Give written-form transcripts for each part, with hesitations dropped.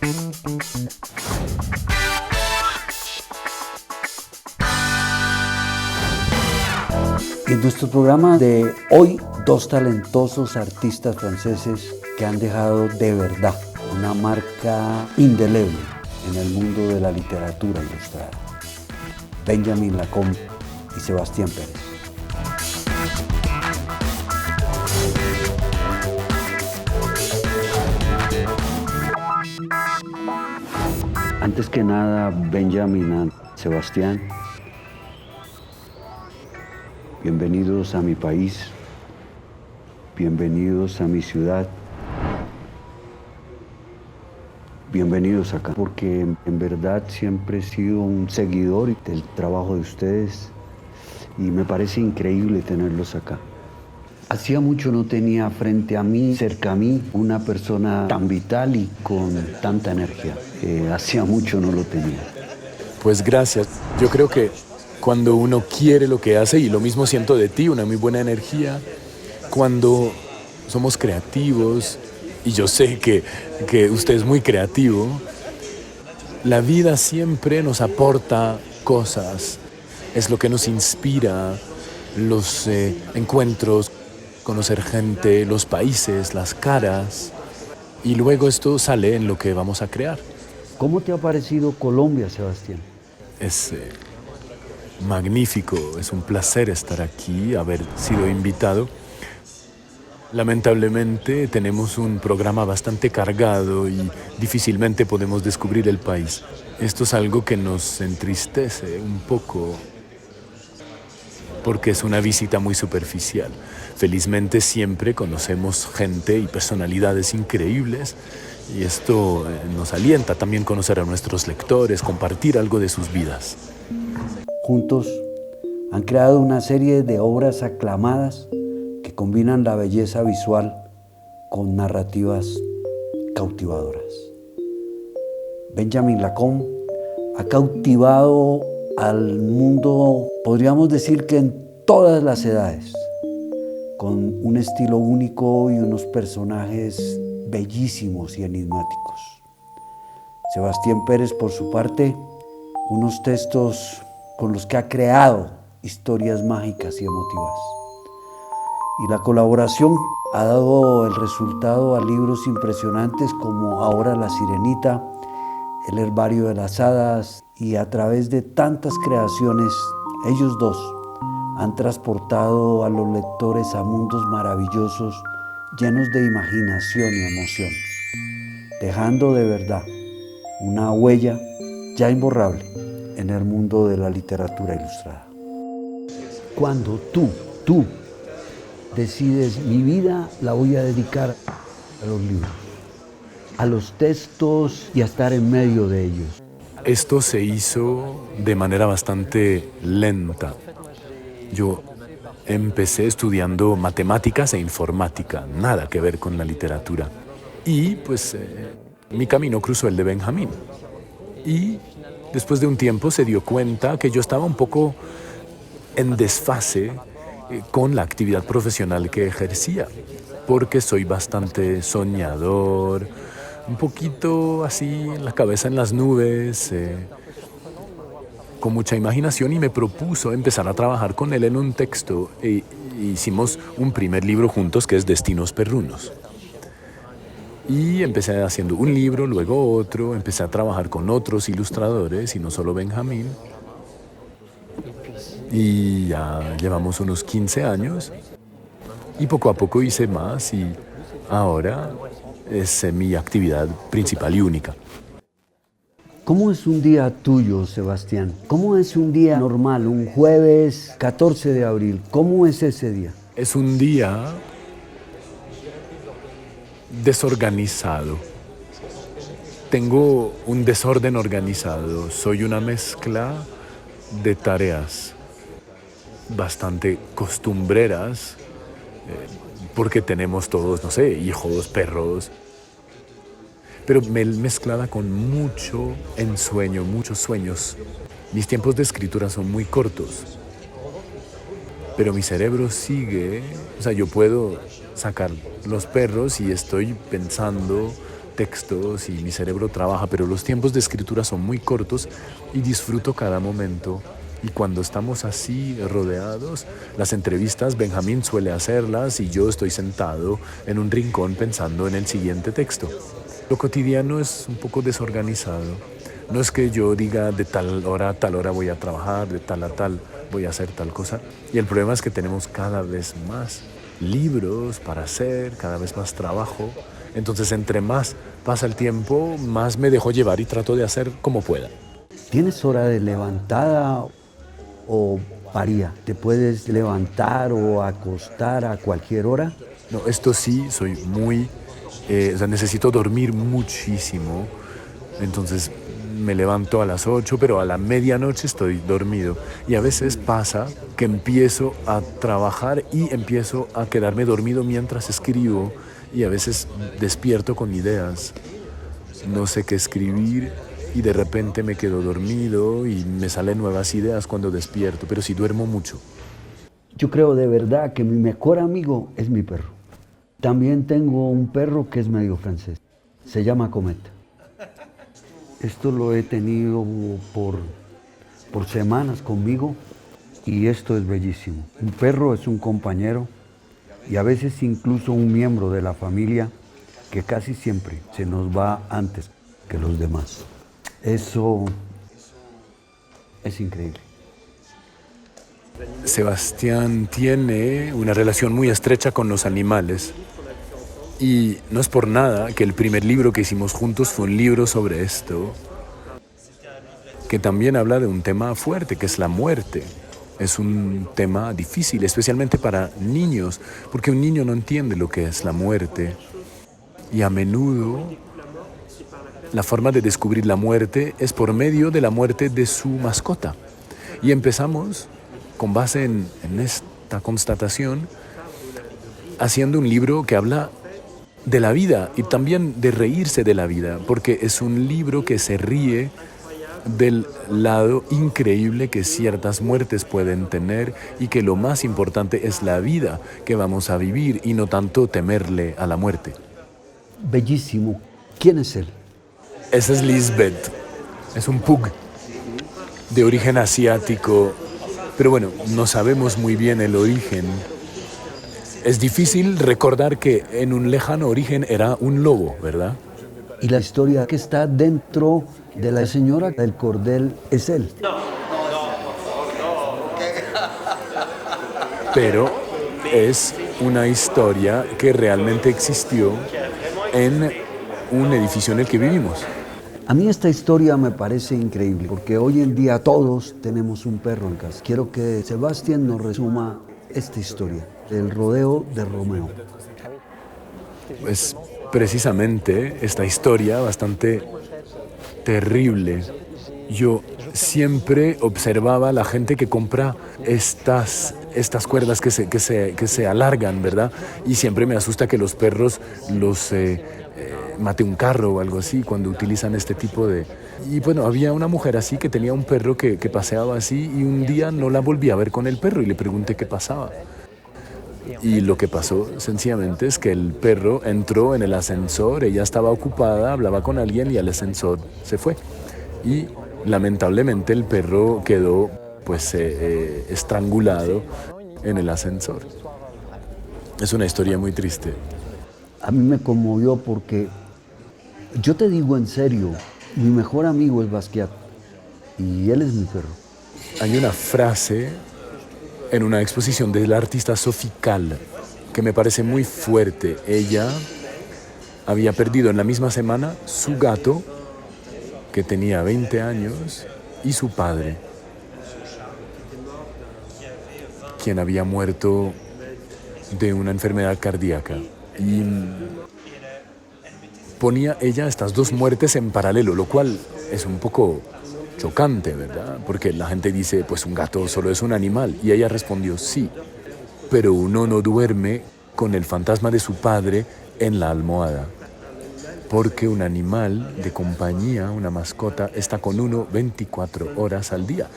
En nuestro programa de hoy, dos talentosos artistas franceses que han dejado de verdad una marca indeleble en el mundo de la literatura ilustrada. Benjamin Lacombe y Sebastián Pérez. Antes que nada, Benjamin, Sebastián, bienvenidos a mi país, bienvenidos a mi ciudad, bienvenidos acá, porque en verdad siempre he sido un seguidor del trabajo de ustedes y me parece increíble tenerlos acá. Hacía mucho no tenía frente a mí, cerca a mí, una persona tan vital y con tanta energía. Hacía mucho no lo tenía. Pues gracias. Yo creo que cuando uno quiere lo que hace, y lo mismo siento de ti, una muy buena energía, cuando somos creativos, y yo sé que usted es muy creativo, la vida siempre nos aporta cosas, es lo que nos inspira, los encuentros, conocer gente, los países, las caras, y luego esto sale en lo que vamos a crear. ¿Cómo te ha parecido Colombia, Sebastián? Es magnífico, es un placer estar aquí, haber sido invitado. Lamentablemente tenemos un programa bastante cargado y difícilmente podemos descubrir el país. Esto es algo que nos entristece un poco porque es una visita muy superficial. Felizmente siempre conocemos gente y personalidades increíbles y esto nos alienta también conocer a nuestros lectores, compartir algo de sus vidas. Juntos han creado una serie de obras aclamadas que combinan la belleza visual con narrativas cautivadoras. Benjamin Lacombe ha cautivado al mundo, podríamos decir que en todas las edades, con un estilo único y unos personajes bellísimos y enigmáticos. Sebastián Pérez, por su parte, unos textos con los que ha creado historias mágicas y emotivas. Y la colaboración ha dado el resultado a libros impresionantes como Ahora la Sirenita, El Herbario de las Hadas, y a través de tantas creaciones, ellos dos han transportado a los lectores a mundos maravillosos, llenos de imaginación y emoción, dejando de verdad una huella ya imborrable en el mundo de la literatura ilustrada. Cuando tú decides, mi vida la voy a dedicar a los libros, a los textos y a estar en medio de ellos. Esto se hizo de manera bastante lenta. Yo empecé estudiando matemáticas e informática, nada que ver con la literatura. Y pues mi camino cruzó el de Benjamín. Y después de un tiempo se dio cuenta que yo estaba un poco en desfase con la actividad profesional que ejercía, porque soy bastante soñador, un poquito así, la cabeza en las nubes, con mucha imaginación, y me propuso empezar a trabajar con él en un texto. Hicimos un primer libro juntos que es Destinos Perrunos. Y empecé haciendo un libro, luego otro, empecé a trabajar con otros ilustradores y no solo Benjamín. Y ya llevamos unos 15 años y poco a poco hice más y ahora es mi actividad principal y única. ¿Cómo es un día tuyo, Sebastián? ¿Cómo es un día normal, un jueves 14 de abril? ¿Cómo es ese día? Es un día desorganizado. Tengo un desorden organizado. Soy una mezcla de tareas bastante costumbreras, porque tenemos todos, no sé, hijos, perros, pero mezclada con mucho ensueño, muchos sueños. Mis tiempos de escritura son muy cortos, pero mi cerebro sigue, o sea, yo puedo sacar los perros y estoy pensando textos y mi cerebro trabaja, pero los tiempos de escritura son muy cortos y disfruto cada momento. Y cuando estamos así rodeados, las entrevistas Benjamín suele hacerlas y yo estoy sentado en un rincón pensando en el siguiente texto. Lo cotidiano es un poco desorganizado. No es que yo diga de tal hora a tal hora voy a trabajar, de tal a tal voy a hacer tal cosa. Y el problema es que tenemos cada vez más libros para hacer, cada vez más trabajo. Entonces, entre más pasa el tiempo, más me dejo llevar y trato de hacer como pueda. ¿Tienes hora de levantada o varía? ¿Te puedes levantar o acostar a cualquier hora? No, esto sí, soy muy... necesito dormir muchísimo. Entonces me levanto a las 8, pero a la medianoche estoy dormido. Y a veces pasa que empiezo a trabajar y empiezo a quedarme dormido mientras escribo. Y a veces despierto con ideas. No sé qué escribir y de repente me quedo dormido y me salen nuevas ideas cuando despierto, pero sí duermo mucho. Yo creo de verdad que mi mejor amigo es mi perro. También tengo un perro que es medio francés. Se llama Cometa. Esto lo he tenido por semanas conmigo y esto es bellísimo. Un perro es un compañero y a veces incluso un miembro de la familia que casi siempre se nos va antes que los demás. Eso es increíble. Sebastián tiene una relación muy estrecha con los animales y no es por nada que el primer libro que hicimos juntos fue un libro sobre esto, que también habla de un tema fuerte, que es la muerte. Es un tema difícil, especialmente para niños, porque un niño no entiende lo que es la muerte. Y a menudo la forma de descubrir la muerte es por medio de la muerte de su mascota. Y empezamos, con base en esta constatación, haciendo un libro que habla de la vida y también de reírse de la vida, porque es un libro que se ríe del lado increíble que ciertas muertes pueden tener y que lo más importante es la vida que vamos a vivir y no tanto temerle a la muerte. Bellísimo. ¿Quién es él? Ese es Lisbeth. Es un pug de origen asiático, pero bueno, no sabemos muy bien el origen. Es difícil recordar que en un lejano origen era un lobo, ¿verdad? Y la historia que está dentro de la señora del cordel es él. Pero es una historia que realmente existió en un edificio en el que vivimos. A mí esta historia me parece increíble porque hoy en día todos tenemos un perro en casa. Quiero que Sebastián nos resuma esta historia del rodeo de Romeo. Pues precisamente esta historia bastante terrible. Yo siempre observaba a la gente que compra estas cuerdas que se alargan, ¿verdad? Y siempre me asusta que los perros los mate un carro o algo así cuando utilizan este tipo de... Y bueno, había una mujer así que tenía un perro que paseaba así y un día no la volví a ver con el perro y le pregunté qué pasaba. Y lo que pasó sencillamente es que el perro entró en el ascensor, ella estaba ocupada, hablaba con alguien y el ascensor se fue. Y lamentablemente el perro quedó pues estrangulado en el ascensor. Es una historia muy triste. A mí me conmovió porque, yo te digo en serio, mi mejor amigo es Basquiat y él es mi perro. Hay una frase en una exposición del artista Sophie Calle que me parece muy fuerte. Ella había perdido en la misma semana su gato, que tenía 20 años, y su padre, quien había muerto de una enfermedad cardíaca. Y ponía ella estas dos muertes en paralelo, lo cual es un poco chocante, ¿verdad? Porque la gente dice, pues un gato solo es un animal. Y ella respondió, sí, pero uno no duerme con el fantasma de su padre en la almohada. Porque un animal de compañía, una mascota, está con uno 24 horas al día.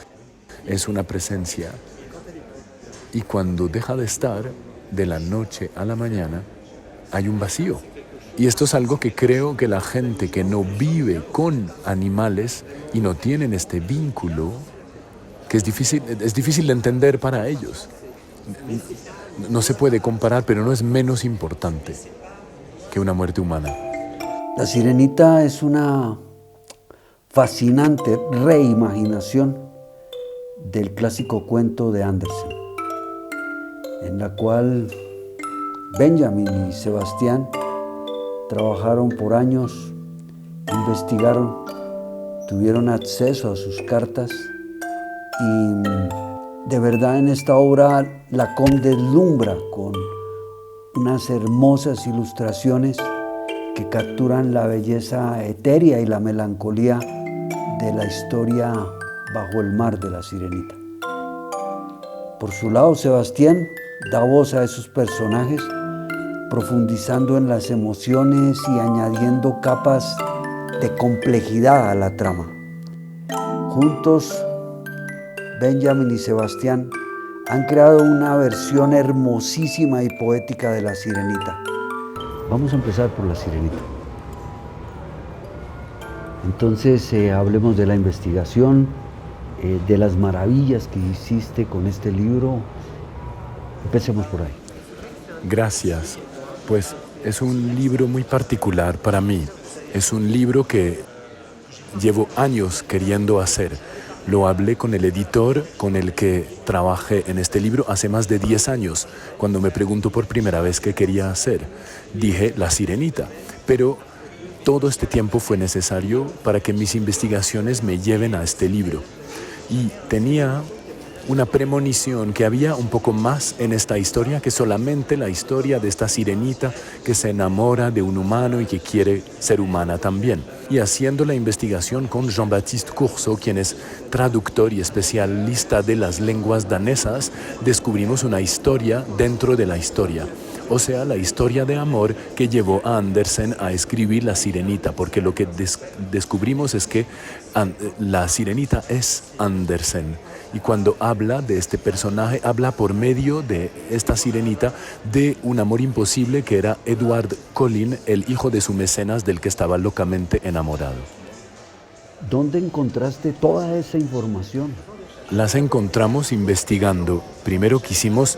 Es una presencia. Y cuando deja de estar, de la noche a la mañana, hay un vacío. Y esto es algo que creo que la gente que no vive con animales y no tienen este vínculo, que es difícil de entender para ellos. No se puede comparar, pero no es menos importante que una muerte humana. La Sirenita es una fascinante reimaginación del clásico cuento de Andersen, en la cual Benjamin y Sebastián trabajaron por años, investigaron, tuvieron acceso a sus cartas y de verdad en esta obra Lacombe deslumbra con unas hermosas ilustraciones que capturan la belleza etérea y la melancolía de la historia bajo el mar de la Sirenita. Por su lado, Sebastián da voz a esos personajes, profundizando en las emociones y añadiendo capas de complejidad a la trama. Juntos, Benjamin y Sebastián han creado una versión hermosísima y poética de la Sirenita. Vamos a empezar por la Sirenita. Entonces, hablemos de la investigación, de las maravillas que hiciste con este libro. Empecemos por ahí. Gracias. Pues es un libro muy particular para mí. Es un libro que llevo años queriendo hacer. Lo hablé con el editor con el que trabajé en este libro hace más de 10 años, cuando me preguntó por primera vez qué quería hacer. Dije La Sirenita, pero todo este tiempo fue necesario para que mis investigaciones me lleven a este libro. Y tenía una premonición que había un poco más en esta historia que solamente la historia de esta sirenita que se enamora de un humano y que quiere ser humana también. Y haciendo la investigación con Jean-Baptiste Courceau, quien es traductor y especialista de las lenguas danesas, descubrimos una historia dentro de la historia. O sea, la historia de amor que llevó a Andersen a escribir La Sirenita, porque lo que descubrimos es que la Sirenita es Andersen. Y cuando habla de este personaje, habla por medio de esta sirenita de un amor imposible que era Edward Collin, el hijo de su mecenas del que estaba locamente enamorado. ¿Dónde encontraste toda esa información? Las encontramos investigando. Primero quisimos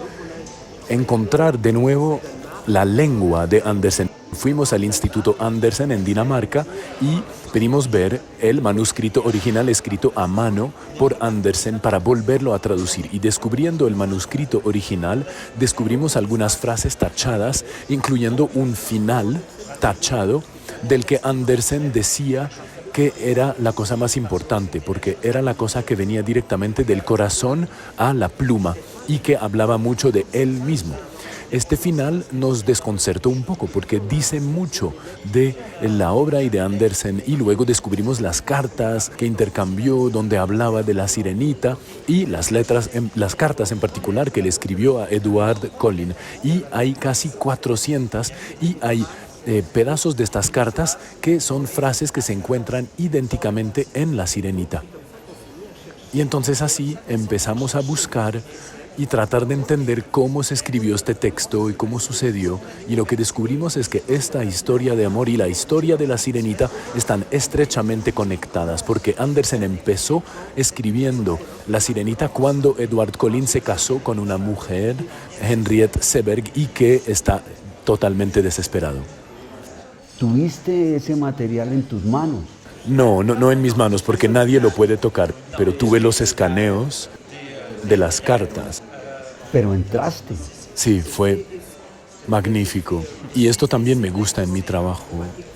encontrar de nuevo la lengua de Andersen. Fuimos al Instituto Andersen en Dinamarca y pedimos ver el manuscrito original escrito a mano por Andersen para volverlo a traducir. Y descubriendo el manuscrito original, descubrimos algunas frases tachadas, incluyendo un final tachado del que Andersen decía que era la cosa más importante, porque era la cosa que venía directamente del corazón a la pluma y que hablaba mucho de él mismo. Este final nos desconcertó un poco porque dice mucho de la obra y de Andersen, y luego descubrimos las cartas que intercambió donde hablaba de la sirenita y las cartas en particular que le escribió a Edward Collin, y hay casi 400 y hay pedazos de estas cartas que son frases que se encuentran idénticamente en La Sirenita. Y entonces así empezamos a buscar y tratar de entender cómo se escribió este texto y cómo sucedió, y lo que descubrimos es que esta historia de amor y la historia de la Sirenita están estrechamente conectadas, porque Andersen empezó escribiendo La Sirenita cuando Edward Collin se casó con una mujer, Henriette Seberg, y que está totalmente desesperado. ¿Tuviste ese material en tus manos? No en mis manos, porque nadie lo puede tocar, pero tuve los escaneos de las cartas. Pero entraste. Sí, fue magnífico. Y esto también me gusta en mi trabajo.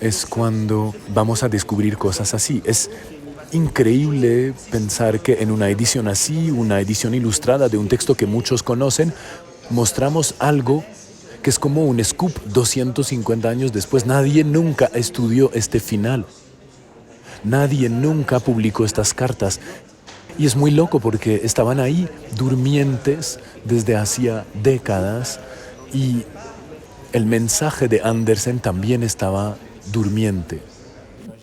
Es cuando vamos a descubrir cosas así. Es increíble pensar que en una edición así, una edición ilustrada de un texto que muchos conocen, mostramos algo que es como un scoop 250 años después. Nadie nunca estudió este final. Nadie nunca publicó estas cartas. Y es muy loco porque estaban ahí durmientes desde hacía décadas, y el mensaje de Andersen también estaba durmiente.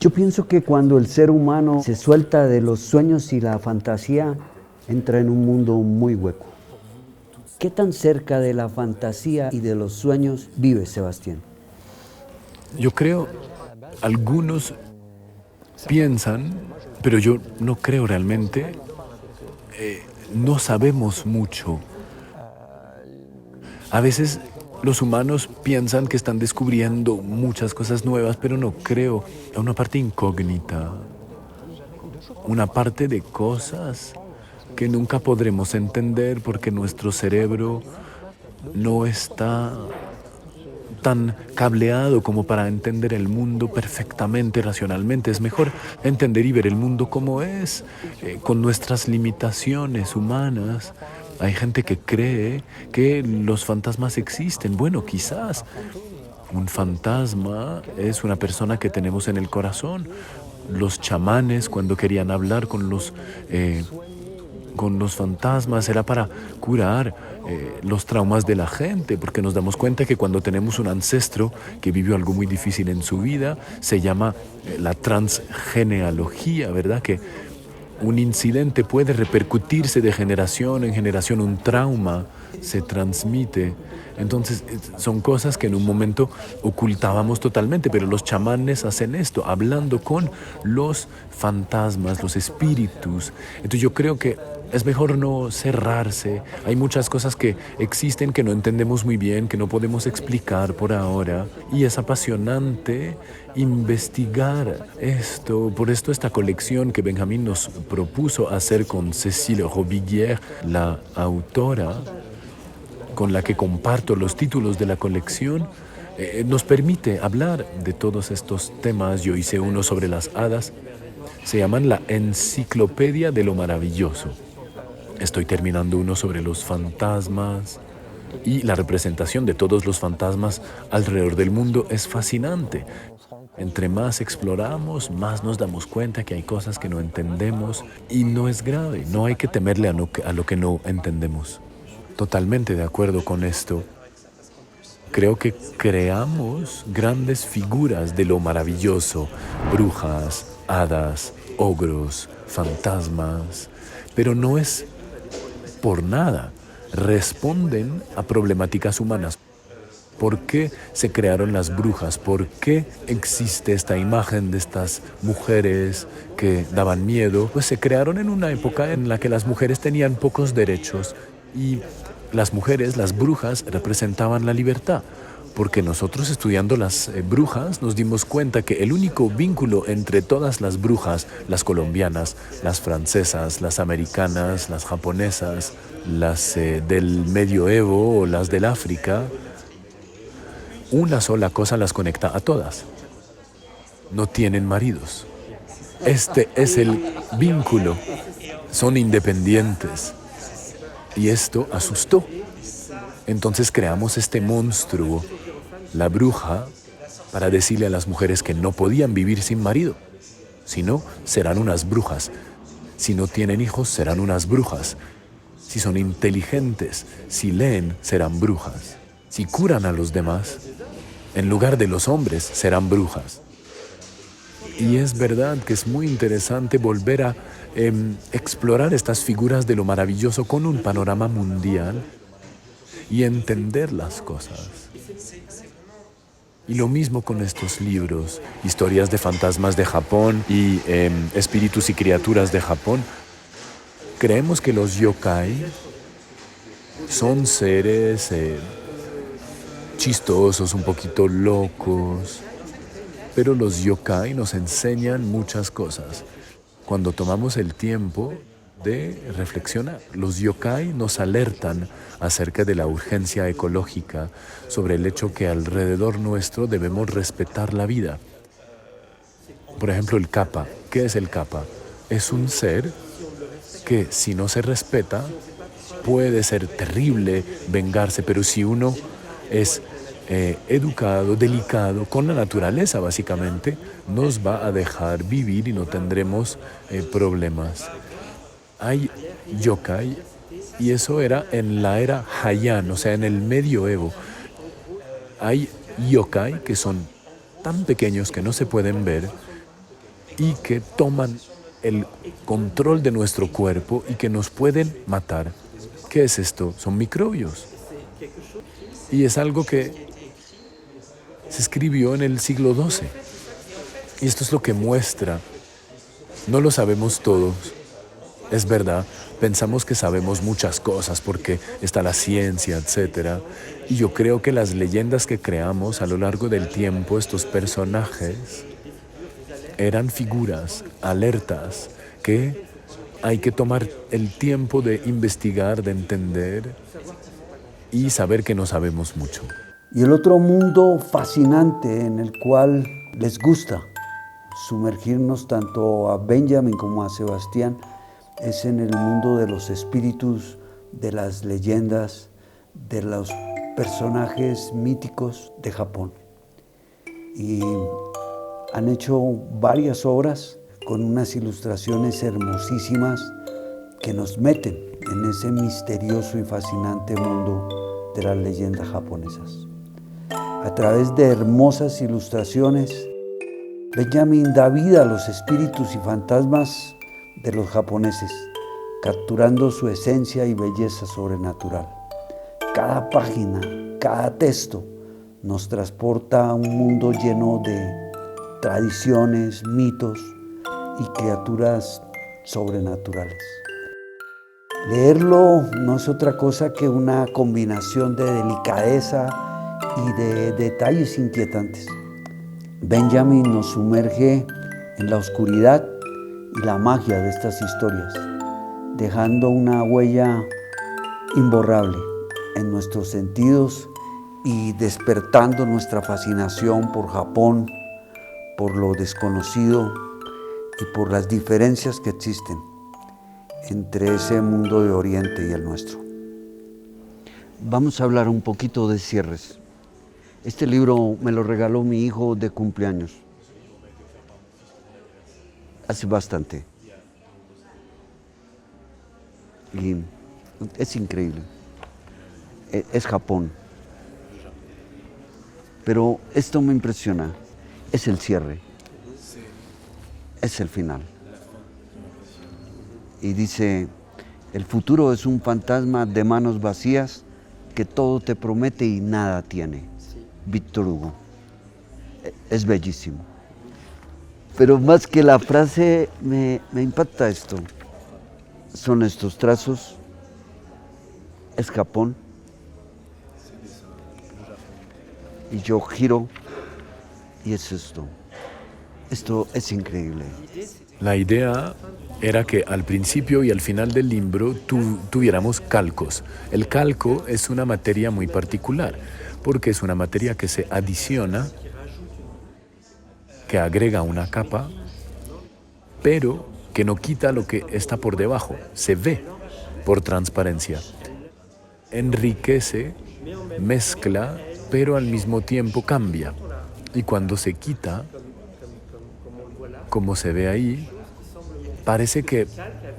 Yo pienso que cuando el ser humano se suelta de los sueños y la fantasía, entra en un mundo muy hueco. ¿Qué tan cerca de la fantasía y de los sueños vive Sebastián? Yo creo, algunos piensan, pero yo no creo realmente, no sabemos mucho. A veces los humanos piensan que están descubriendo muchas cosas nuevas, pero no creo. Hay una parte incógnita, una parte de cosas que nunca podremos entender porque nuestro cerebro no está tan cableado como para entender el mundo perfectamente, racionalmente. Es mejor entender y ver el mundo como es, con nuestras limitaciones humanas. Hay gente que cree que los fantasmas existen. Bueno, quizás un fantasma es una persona que tenemos en el corazón. Los chamanes, cuando querían hablar con los fantasmas, era para curar los traumas de la gente, porque nos damos cuenta que cuando tenemos un ancestro que vivió algo muy difícil en su vida, se llama la transgenealogía, ¿verdad? Que un incidente puede repercutirse de generación en generación, un trauma se transmite. Entonces son cosas que en un momento ocultábamos totalmente, pero los chamanes hacen esto, hablando con los fantasmas, los espíritus. Entonces yo creo que es mejor no cerrarse. Hay muchas cosas que existen que no entendemos muy bien, que no podemos explicar por ahora. Y es apasionante investigar esto. Por esto esta colección que Benjamín nos propuso hacer con Cécile Robillard, la autora, con la que comparto los títulos de la colección, nos permite hablar de todos estos temas. Yo hice uno sobre las hadas. Se llaman la Enciclopedia de lo Maravilloso. Estoy terminando uno sobre los fantasmas y la representación de todos los fantasmas alrededor del mundo es fascinante. Entre más exploramos, más nos damos cuenta que hay cosas que no entendemos y no es grave, no hay que temerle a lo que no entendemos. Totalmente de acuerdo con esto. Creo que creamos grandes figuras de lo maravilloso, brujas, hadas, ogros, fantasmas, pero no es por nada. Responden a problemáticas humanas. ¿Por qué se crearon las brujas? ¿Por qué existe esta imagen de estas mujeres que daban miedo? Pues se crearon en una época en la que las mujeres tenían pocos derechos y las mujeres, las brujas, representaban la libertad. Porque nosotros estudiando las brujas nos dimos cuenta que el único vínculo entre todas las brujas, las colombianas, las francesas, las americanas, las japonesas, las del medioevo o las del África, una sola cosa las conecta a todas. No tienen maridos. Este es el vínculo. Son independientes. Y esto asustó. Entonces creamos este monstruo, la bruja, para decirle a las mujeres que no podían vivir sin marido. Si no, serán unas brujas. Si no tienen hijos, serán unas brujas. Si son inteligentes, si leen, serán brujas. Si curan a los demás, en lugar de los hombres, serán brujas. Y es verdad que es muy interesante volver a explorar estas figuras de lo maravilloso con un panorama mundial y entender las cosas. Y lo mismo con estos libros, historias de fantasmas de Japón y espíritus y criaturas de Japón. Creemos que los yokai son seres chistosos, un poquito locos, pero los yokai nos enseñan muchas cosas. Cuando tomamos el tiempo de reflexionar, los yokai nos alertan acerca de la urgencia ecológica, sobre el hecho que alrededor nuestro debemos respetar la vida. Por ejemplo, el kappa. ¿Qué es el kappa? Es un ser que si no se respeta puede ser terrible vengarse, pero si uno es educado, delicado, con la naturaleza básicamente, nos va a dejar vivir y no tendremos problemas. Hay yokai, y eso era en la era Heian, o sea, en el medioevo. Hay yokai que son tan pequeños que no se pueden ver y que toman el control de nuestro cuerpo y que nos pueden matar. ¿Qué es esto? Son microbios. Y es algo que se escribió en el siglo XII. Y esto es lo que muestra. No lo sabemos todos. Es verdad, pensamos que sabemos muchas cosas porque está la ciencia, etc. Y yo creo que las leyendas que creamos a lo largo del tiempo, estos personajes, eran figuras alertas que hay que tomar el tiempo de investigar, de entender y saber que no sabemos mucho. Y el otro mundo fascinante en el cual les gusta sumergirnos tanto a Benjamin como a Sebastián es en el mundo de los espíritus, de las leyendas, de los personajes míticos de Japón. Y han hecho varias obras con unas ilustraciones hermosísimas que nos meten en ese misterioso y fascinante mundo de las leyendas japonesas. A través de hermosas ilustraciones, Benjamin da vida a los espíritus y fantasmas de los japoneses, capturando su esencia y belleza sobrenatural. Cada página, cada texto nos transporta a un mundo lleno de tradiciones, mitos y criaturas sobrenaturales. Leerlo no es otra cosa que una combinación de delicadeza y de detalles inquietantes. Benjamin nos sumerge en la oscuridad y la magia de estas historias, dejando una huella imborrable en nuestros sentidos y despertando nuestra fascinación por Japón, por lo desconocido y por las diferencias que existen entre ese mundo de Oriente y el nuestro. Vamos a hablar un poquito de cierres. Este libro me lo regaló mi hijo de cumpleaños. Hace bastante. Y es increíble. Es Japón. Pero esto me impresiona. Es el cierre. Es el final. Y dice, el futuro es un fantasma de manos vacías que todo te promete y nada tiene. Víctor Hugo. Es bellísimo. Pero más que la frase, me impacta esto. Son estos trazos. Es Japón. Y yo giro y es esto. Esto es increíble. La idea era que al principio y al final del libro tuviéramos calcos. El calco es una materia muy particular, porque es una materia que se adiciona, que agrega una capa, pero que no quita lo que está por debajo. Se ve por transparencia. Enriquece, mezcla, pero al mismo tiempo cambia. Y cuando se quita, como se ve ahí, parece que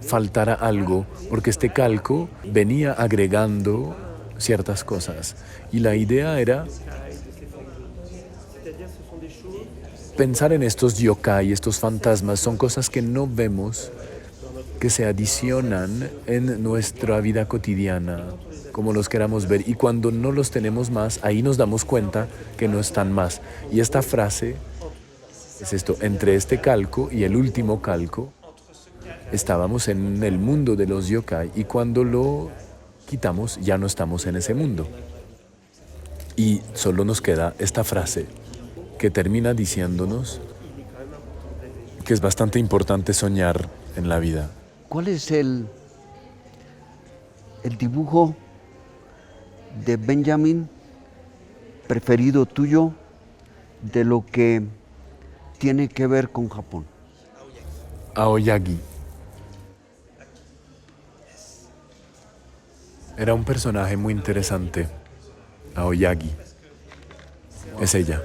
faltara algo, porque este calco venía agregando ciertas cosas. Y la idea era pensar en estos yokai, estos fantasmas, son cosas que no vemos, que se adicionan en nuestra vida cotidiana, como los queramos ver. Y cuando no los tenemos más, ahí nos damos cuenta que no están más. Y esta frase es esto, entre este calco y el último calco, estábamos en el mundo de los yokai y cuando lo quitamos ya no estamos en ese mundo. Y solo nos queda esta frase que termina diciéndonos que es bastante importante soñar en la vida. ¿Cuál es el dibujo de Benjamin preferido tuyo de lo que tiene que ver con Japón? Aoyagi. Era un personaje muy interesante. Aoyagi. Es ella.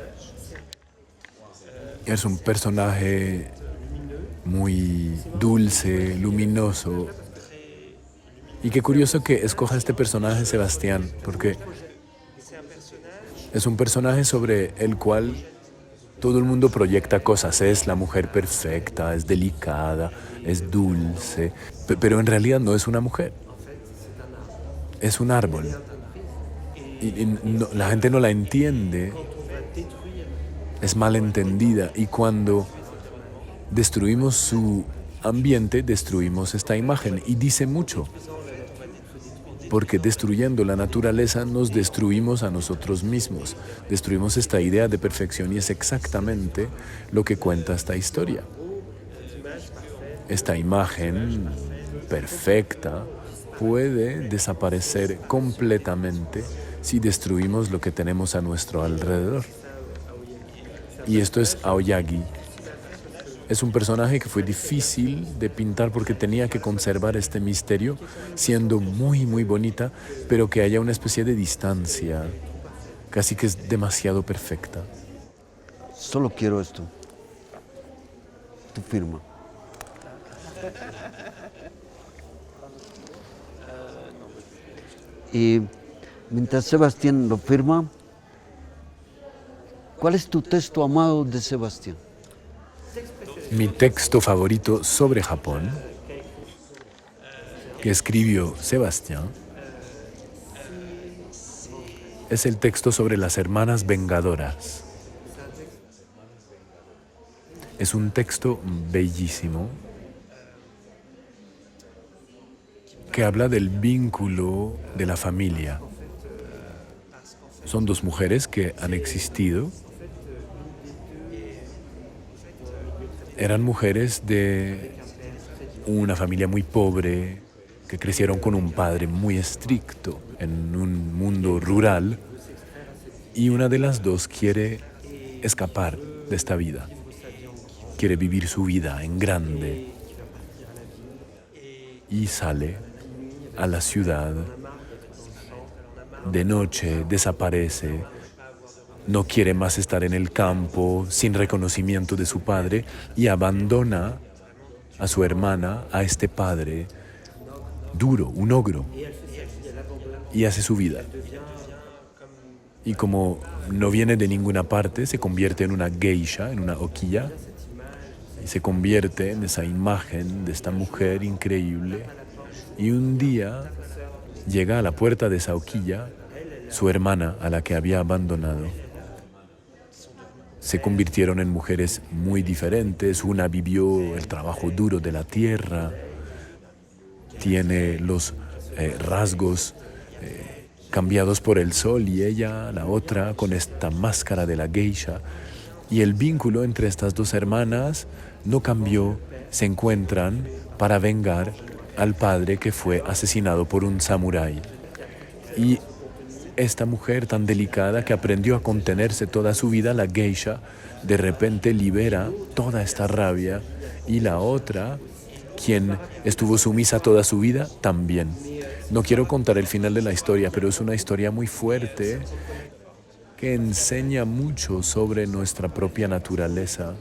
Es un personaje muy dulce, luminoso. Y qué curioso que escoja este personaje Sebastián, porque es un personaje sobre el cual todo el mundo proyecta cosas. Es la mujer perfecta, es delicada, es dulce, pero en realidad no es una mujer. Es un árbol. Y la gente no la entiende es mal entendida y cuando destruimos su ambiente, destruimos esta imagen y dice mucho, porque destruyendo la naturaleza nos destruimos a nosotros mismos, destruimos esta idea de perfección y es exactamente lo que cuenta esta historia. Esta imagen perfecta puede desaparecer completamente si destruimos lo que tenemos a nuestro alrededor. Y esto es Aoyagi. Es un personaje que fue difícil de pintar porque tenía que conservar este misterio, siendo muy, muy bonita, pero que haya una especie de distancia, casi que es demasiado perfecta. Solo quiero esto. Tu firma. Y mientras Sebastián lo firma, ¿cuál es tu texto amado de Sebastián? Mi texto favorito sobre Japón, que escribió Sebastián, es el texto sobre las hermanas vengadoras. Es un texto bellísimo que habla del vínculo de la familia. Son dos mujeres que han existido. Eran mujeres de una familia muy pobre, que crecieron con un padre muy estricto en un mundo rural, y una de las dos quiere escapar de esta vida, quiere vivir su vida en grande, y sale a la ciudad de noche, desaparece, no quiere más estar en el campo sin reconocimiento de su padre y abandona a su hermana, a este padre duro, un ogro, y hace su vida. Y como no viene de ninguna parte, se convierte en una geisha, en una okiya, y se convierte en esa imagen de esta mujer increíble. Y un día llega a la puerta de esa okiya su hermana, a la que había abandonado. Se convirtieron en mujeres muy diferentes. Una vivió el trabajo duro de la tierra, tiene los rasgos cambiados por el sol, y ella, la otra, con esta máscara de la geisha. Y el vínculo entre estas dos hermanas no cambió. Se encuentran para vengar al padre que fue asesinado por un samurái. Y esta mujer tan delicada que aprendió a contenerse toda su vida, la geisha, de repente libera toda esta rabia, y la otra, quien estuvo sumisa toda su vida, también. No quiero contar el final de la historia, pero es una historia muy fuerte que enseña mucho sobre nuestra propia naturaleza.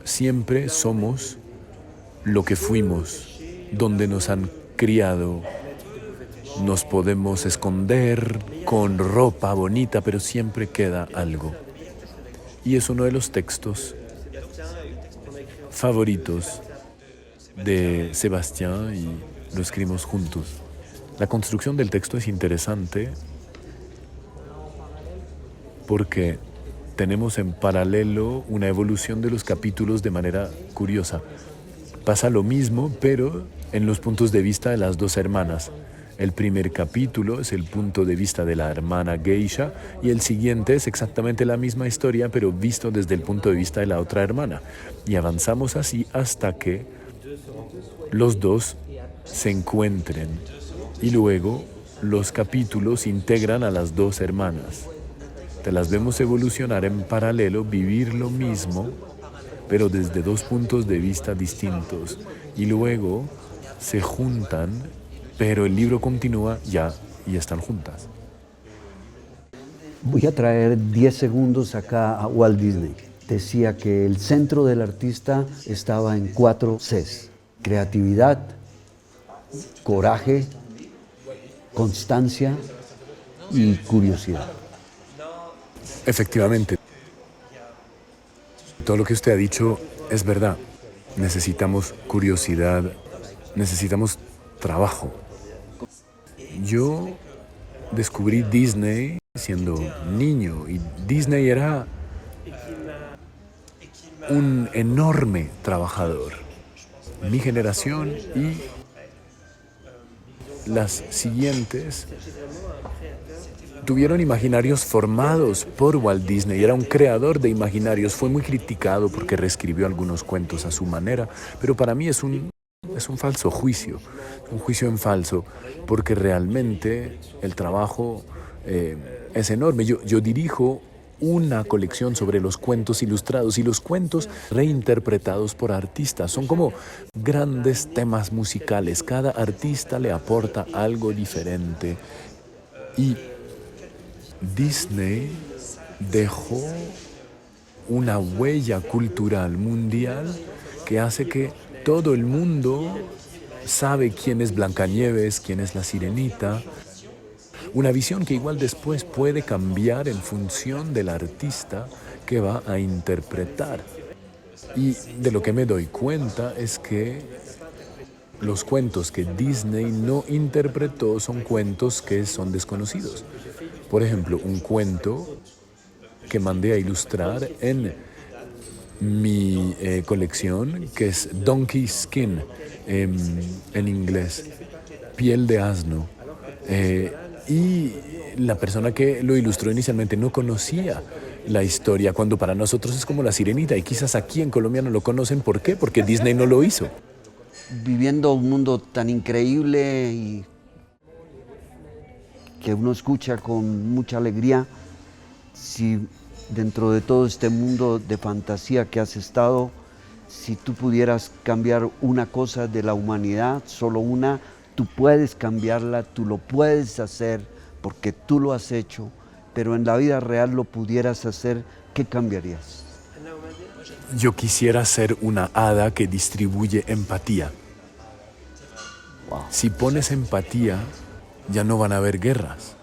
Siempre somos lo que fuimos, donde nos han criado. Nos podemos esconder con ropa bonita, pero siempre queda algo. Y es uno de los textos favoritos de Sebastián y lo escribimos juntos. La construcción del texto es interesante porque tenemos en paralelo una evolución de los capítulos de manera curiosa. Pasa lo mismo, pero en los puntos de vista de las dos hermanas. El primer capítulo es el punto de vista de la hermana geisha y el siguiente es exactamente la misma historia, pero visto desde el punto de vista de la otra hermana. Y avanzamos así hasta que los dos se encuentren y luego los capítulos integran a las dos hermanas. Te las vemos evolucionar en paralelo, vivir lo mismo, pero desde dos puntos de vista distintos. Y luego se juntan, pero el libro continúa ya y están juntas. Voy a traer 10 segundos acá a Walt Disney. Decía que el centro del artista estaba en 4 Cs: creatividad, coraje, constancia y curiosidad. Efectivamente, todo lo que usted ha dicho es verdad. Necesitamos curiosidad, necesitamos trabajo. Yo descubrí Disney siendo niño y Disney era un enorme trabajador. Mi generación y las siguientes tuvieron imaginarios formados por Walt Disney. Era un creador de imaginarios. Fue muy criticado porque reescribió algunos cuentos a su manera, pero para mí es un falso juicio, un juicio en falso, porque realmente el trabajo es enorme. Yo dirijo una colección sobre los cuentos ilustrados y los cuentos reinterpretados por artistas. Son como grandes temas musicales. Cada artista le aporta algo diferente. Y Disney dejó una huella cultural mundial que hace que todo el mundo sabe quién es Blancanieves, quién es la Sirenita. Una visión que igual después puede cambiar en función del artista que va a interpretar. Y de lo que me doy cuenta es que los cuentos que Disney no interpretó son cuentos que son desconocidos. Por ejemplo, un cuento que mandé a ilustrar en mi colección, que es Donkey Skin, en inglés, piel de asno. Y la persona que lo ilustró inicialmente no conocía la historia, cuando para nosotros es como la Sirenita, y quizás aquí en Colombia no lo conocen. ¿Por qué? Porque Disney no lo hizo. Viviendo un mundo tan increíble y que uno escucha con mucha alegría, si dentro de todo este mundo de fantasía que has estado, si tú pudieras cambiar una cosa de la humanidad, solo una, tú puedes cambiarla, tú lo puedes hacer porque tú lo has hecho, pero en la vida real lo pudieras hacer, ¿qué cambiarías? Yo quisiera ser una hada que distribuye empatía. Wow. Si pones empatía, ya no van a haber guerras,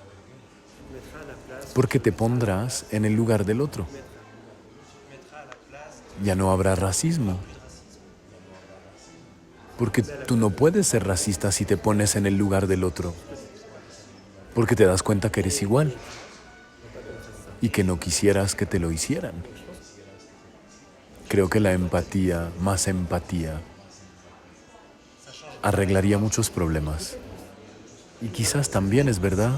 porque te pondrás en el lugar del otro. Ya no habrá racismo, porque tú no puedes ser racista si te pones en el lugar del otro, porque te das cuenta que eres igual y que no quisieras que te lo hicieran. Creo que la empatía, más empatía, arreglaría muchos problemas. Y quizás también es verdad,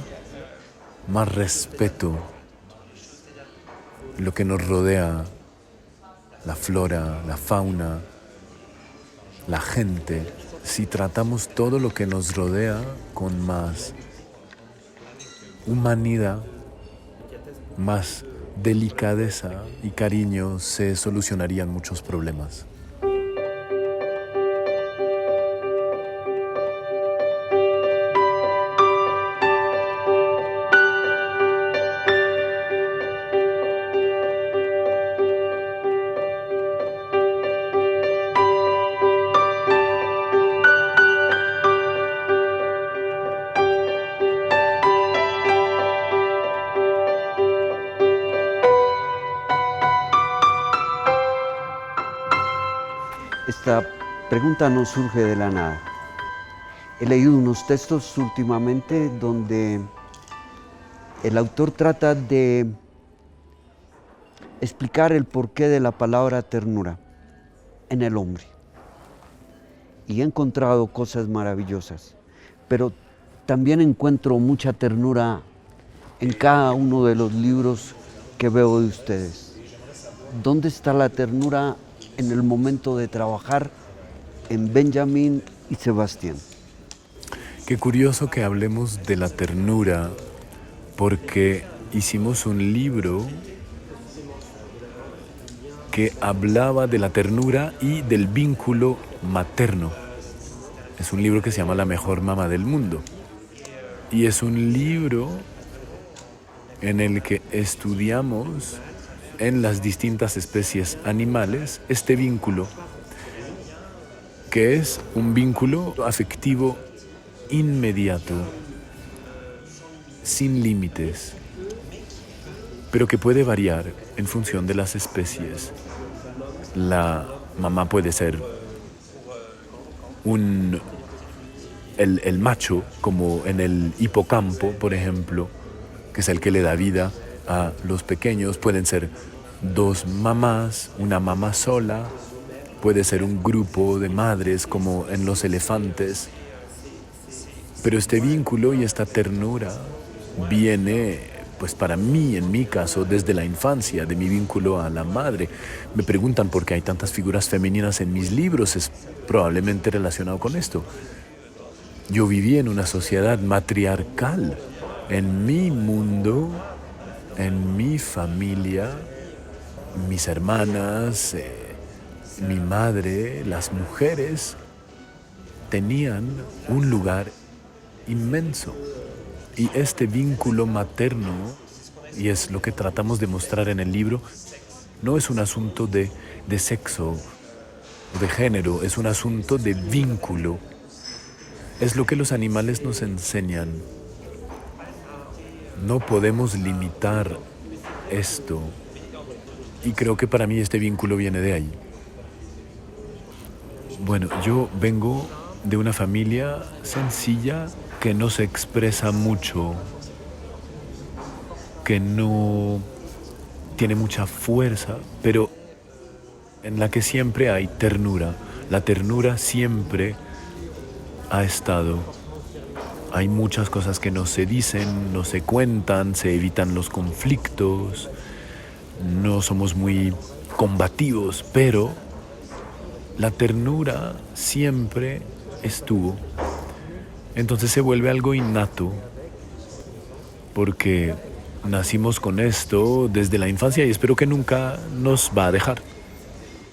más respeto, lo que nos rodea, la flora, la fauna, la gente. Si tratamos todo lo que nos rodea con más humanidad, más delicadeza y cariño, se solucionarían muchos problemas. Esta pregunta no surge de la nada. He leído unos textos últimamente donde el autor trata de explicar el porqué de la palabra ternura en el hombre. Y he encontrado cosas maravillosas, pero también encuentro mucha ternura en cada uno de los libros que veo de ustedes. ¿Dónde está la ternura en el momento de trabajar en Benjamín y Sebastián? Qué curioso que hablemos de la ternura, porque hicimos un libro que hablaba de la ternura y del vínculo materno. Es un libro que se llama La mejor mamá del mundo. Y es un libro en el que estudiamos en las distintas especies animales este vínculo, que es un vínculo afectivo inmediato, sin límites, pero que puede variar en función de las especies. La mamá puede ser el macho, como en el hipocampo, por ejemplo, que es el que le da vida a los pequeños. Pueden ser dos mamás, una mamá sola, puede ser un grupo de madres como en Los Elefantes, pero este vínculo y esta ternura viene, pues para mí, en mi caso, desde la infancia, de mi vínculo a la madre. Me preguntan por qué hay tantas figuras femeninas en mis libros, es probablemente relacionado con esto. Yo viví en una sociedad matriarcal. En mi mundo, en mi familia, mis hermanas, mi madre, las mujeres tenían un lugar inmenso. Y este vínculo materno, y es lo que tratamos de mostrar en el libro, no es un asunto de sexo o de género, es un asunto de vínculo. Es lo que los animales nos enseñan. No podemos limitar esto. Y creo que para mí este vínculo viene de ahí. Bueno, yo vengo de una familia sencilla que no se expresa mucho, que no tiene mucha fuerza, pero en la que siempre hay ternura. La ternura siempre ha estado. Hay muchas cosas que no se dicen, no se cuentan, se evitan los conflictos, no somos muy combativos, pero la ternura siempre estuvo. Entonces se vuelve algo innato, porque nacimos con esto desde la infancia y espero que nunca nos va a dejar.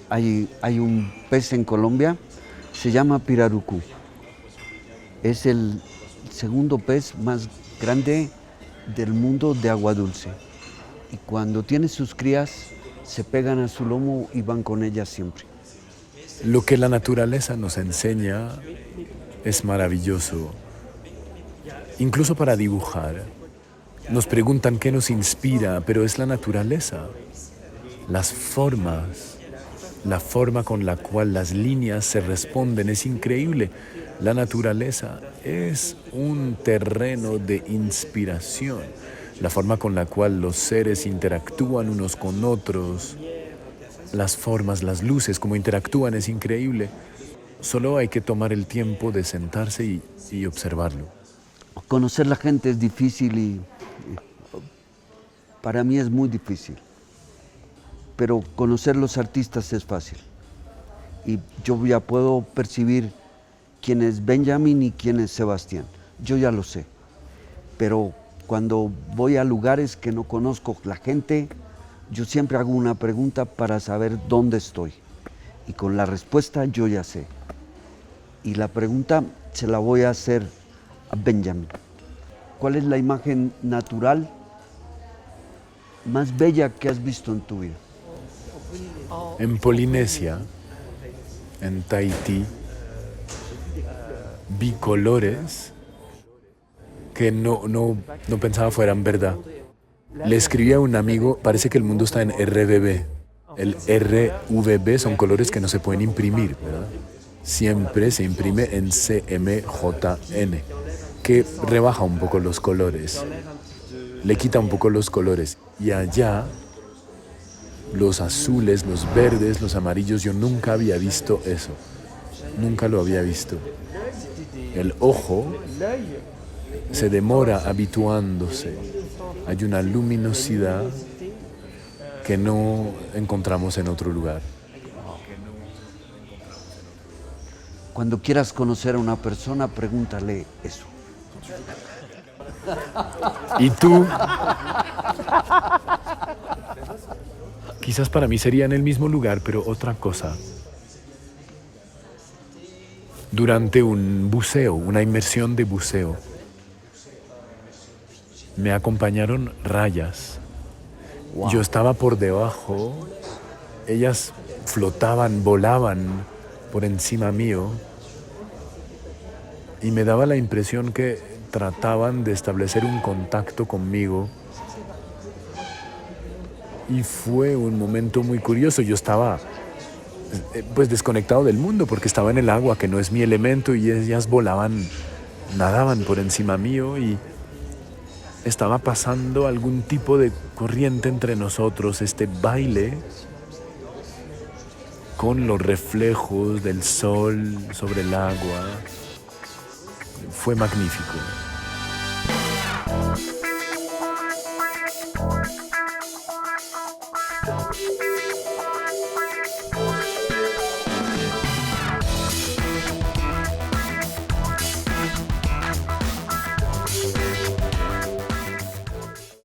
Hay un pez en Colombia, se llama pirarucú. Es el segundo pez más grande del mundo de agua dulce. Y cuando tiene sus crías, se pegan a su lomo y van con ellas siempre. Lo que la naturaleza nos enseña es maravilloso. Incluso para dibujar. Nos preguntan qué nos inspira, pero es la naturaleza. Las formas, la forma con la cual las líneas se responden es increíble. La naturaleza es un terreno de inspiración. La forma con la cual los seres interactúan unos con otros, las formas, las luces, cómo interactúan es increíble. Solo hay que tomar el tiempo de sentarse y observarlo. Conocer la gente es difícil y para mí es muy difícil. Pero conocer los artistas es fácil. Y yo ya puedo percibir quién es Benjamin y quién es Sebastián. Yo ya lo sé. Pero cuando voy a lugares que no conozco la gente, yo siempre hago una pregunta para saber dónde estoy. Y con la respuesta yo ya sé. Y la pregunta se la voy a hacer a Benjamin. ¿Cuál es la imagen natural más bella que has visto en tu vida? En Polinesia, en Tahití, vi colores que no pensaba fueran verdad. Le escribí a un amigo, parece que el mundo está en RVB. El RVB son colores que no se pueden imprimir, ¿verdad? Siempre se imprime en CMJN, que rebaja un poco los colores, le quita un poco los colores. Y allá, los azules, los verdes, los amarillos, yo nunca había visto eso. Nunca lo había visto. El ojo se demora habituándose. Hay una luminosidad que no encontramos en otro lugar. Cuando quieras conocer a una persona, pregúntale eso. ¿Y tú? Quizás para mí sería en el mismo lugar, pero otra cosa. Durante un buceo, una inmersión de buceo, me acompañaron rayas. Wow. Yo estaba por debajo, ellas flotaban, volaban por encima mío y me daba la impresión que trataban de establecer un contacto conmigo. Y fue un momento muy curioso. Yo estaba pues desconectado del mundo porque estaba en el agua, que no es mi elemento, y ellas volaban, nadaban por encima mío y estaba pasando algún tipo de corriente entre nosotros, este baile con los reflejos del sol sobre el agua. Fue magnífico.